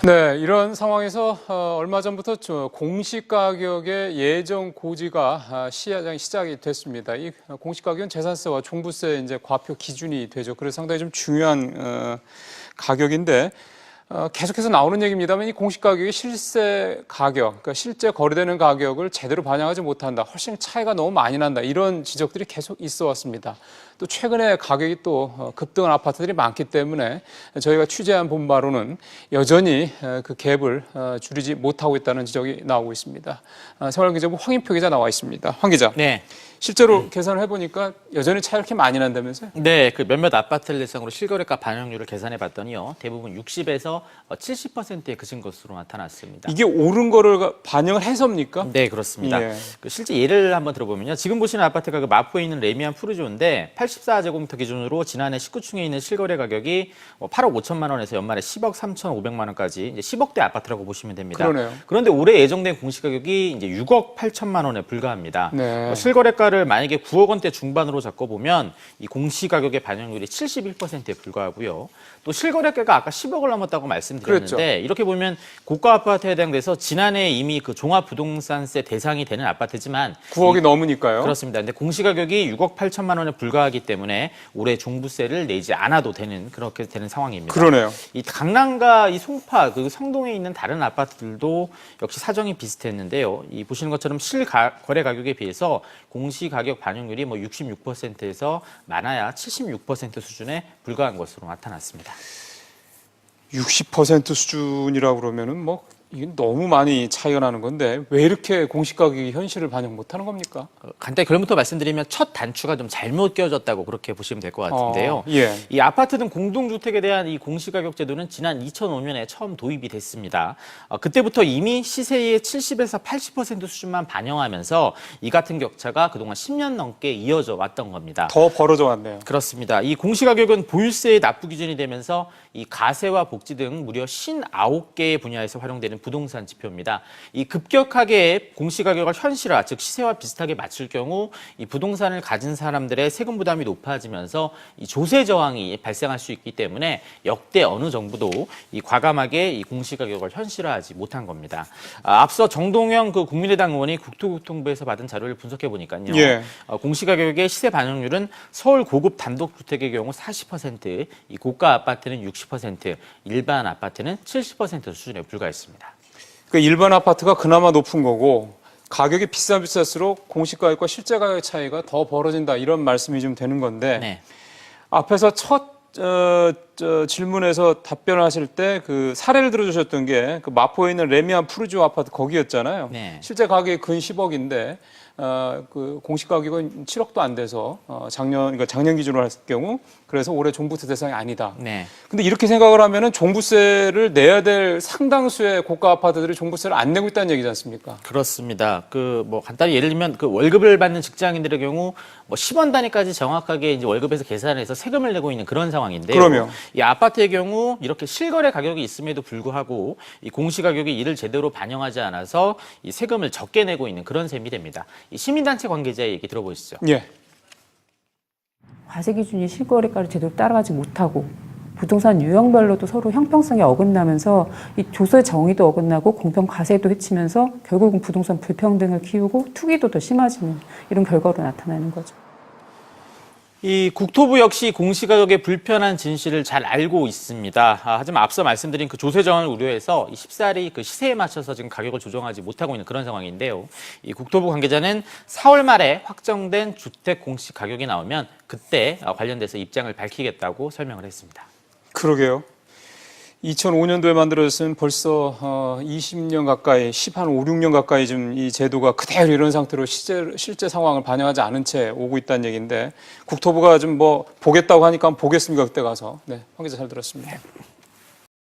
네, 이런 상황에서 얼마 전부터 공시가격의 예정 고지가 시작이 됐습니다. 이 공시가격은 재산세와 종부세 이제 과표 기준이 되죠. 그래서 상당히 좀 중요한 가격인데 계속해서 나오는 얘기입니다만 이 공시가격이 실세 가격, 그러니까 실제 거래되는 가격을 제대로 반영하지 못한다. 훨씬 차이가 너무 많이 난다. 이런 지적들이 계속 있어 왔습니다. 또 최근에 가격이 또 급등한 아파트들이 많기 때문에 저희가 취재한 본 바로는 여전히 그 갭을 줄이지 못하고 있다는 지적이 나오고 있습니다. 생활경제부 황인표 기자 나와 있습니다. 황 기자. 네. 실제로 계산을 해보니까 여전히 차이가 이렇게 많이 난다면서요? 네, 그 몇몇 아파트를 대상으로 실거래가 반영률을 계산해 봤더니요. 대부분 60에서 70%에 그친 것으로 나타났습니다. 이게 오른 거를 반영을 해서입니까? 네, 그렇습니다. 예. 그 실제 예를 한번 들어보면요. 지금 보시는 아파트가 그 마포에 있는 레미안 푸르조인데 84제곱미터 기준으로 지난해 19층에 있는 실거래 가격이 8억 5천만 원에서 연말에 10억 3,500만 원까지 이제 10억대 아파트라고 보시면 됩니다. 그러네요. 그런데 올해 예정된 공시가격이 이제 6억 8천만 원에 불과합니다. 네. 실거래가 를 만약에 9억 원대 중반으로 잡고 보면 이 공시가격의 반영률이 71%에 불과하고요. 또 실거래가가 아까 10억을 넘었다고 말씀드렸는데 그랬죠. 이렇게 보면 고가 아파트에 해당돼서 지난해 이미 그 종합부동산세 대상이 되는 아파트지만 9억이 넘으니까요. 그렇습니다. 근데 공시가격이 6억 8천만 원에 불과하기 때문에 올해 종부세를 내지 않아도 되는 그렇게 되는 상황입니다. 그러네요. 이 강남과 이 송파, 그 성동에 있는 다른 아파트들도 역시 사정이 비슷했는데요. 이 보시는 것처럼 실거래 가격에 비해서 공시가격 반영률이 66%에서 많아야 76% 수준에 불과한 것으로 나타났습니다. 60% 수준이라고 그러면은 이게 너무 많이 차이가 나는 건데 왜 이렇게 공시가격이 현실을 반영 못하는 겁니까? 간단히 그럼부터 말씀드리면 첫 단추가 좀 잘못 끼워졌다고 그렇게 보시면 될 것 같은데요. 예. 이 아파트 등 공동주택에 대한 이 공시가격 제도는 지난 2005년에 처음 도입이 됐습니다. 그때부터 이미 시세의 70에서 80% 수준만 반영하면서 이 같은 격차가 그동안 10년 넘게 이어져 왔던 겁니다. 더 벌어져 왔네요. 그렇습니다. 이 공시가격은 보유세의 납부 기준이 되면서 이 가세와 복지 등 무려 59개의 분야에서 활용되는 부동산 지표입니다. 이 급격하게 공시가격을 현실화, 즉 시세와 비슷하게 맞출 경우 이 부동산을 가진 사람들의 세금 부담이 높아지면서 이 조세 저항이 발생할 수 있기 때문에 역대 어느 정부도 이 과감하게 이 공시가격을 현실화하지 못한 겁니다. 앞서 정동영 그 국민의당 의원이 국토교통부에서 받은 자료를 분석해 보니까요. 예. 공시가격의 시세 반영률은 서울 고급 단독주택의 경우 40%, 이 고가 아파트는 60%, 일반 아파트는 70% 수준에 불과했습니다. 그 일반 아파트가 그나마 높은 거고 가격이 비쌀수록 공시가격과 실제 가격의 차이가 더 벌어진다 이런 말씀이 좀 되는 건데 네. 앞에서 첫 질문에서 답변하실 때 그 사례를 들어주셨던 게 그 마포에 있는 레미안 푸르지오 아파트 거기였잖아요. 네. 실제 가격이 근 10억인데 그 공시 가격은 7억도 안 돼서 그러니까 작년 기준으로 할 경우 그래서 올해 종부세 대상이 아니다. 네. 근데 이렇게 생각을 하면은 종부세를 내야 될 상당수의 고가 아파트들이 종부세를 안 내고 있다는 얘기지 않습니까? 그렇습니다. 간단히 예를 들면 그 월급을 받는 직장인들의 경우 10원 단위까지 정확하게 이제 월급에서 계산해서 세금을 내고 있는 그런 상황인데요. 그럼요. 이 아파트의 경우 이렇게 실거래 가격이 있음에도 불구하고 이 공시 가격이 이를 제대로 반영하지 않아서 이 세금을 적게 내고 있는 그런 셈이 됩니다. 이 시민단체 관계자의 얘기 들어보시죠. 예. 과세 기준이 실거래가를 제대로 따라가지 못하고 부동산 유형별로도 서로 형평성이 어긋나면서 이 조세 정의도 어긋나고 공평 과세도 해치면서 결국은 부동산 불평등을 키우고 투기도 더 심해지는 이런 결과로 나타나는 거죠. 이 국토부 역시 공시가격의 불편한 진실을 잘 알고 있습니다. 하지만 앞서 말씀드린 그 조세 저항을 우려해서 이 쉽사리 그 시세에 맞춰서 지금 가격을 조정하지 못하고 있는 그런 상황인데요. 이 국토부 관계자는 4월 말에 확정된 주택 공시 가격이 나오면 그때 관련돼서 입장을 밝히겠다고 설명을 했습니다. 그러게요. 2005년도에 만들어졌으면 벌써 20년 가까이, 5, 6년 가까이 좀 이 제도가 그대로 이런 상태로 실제 상황을 반영하지 않은 채 오고 있다는 얘기인데 국토부가 좀 보겠다고 하니까 한번 보겠습니다. 그때 가서. 네, 황 기자 잘 들었습니다.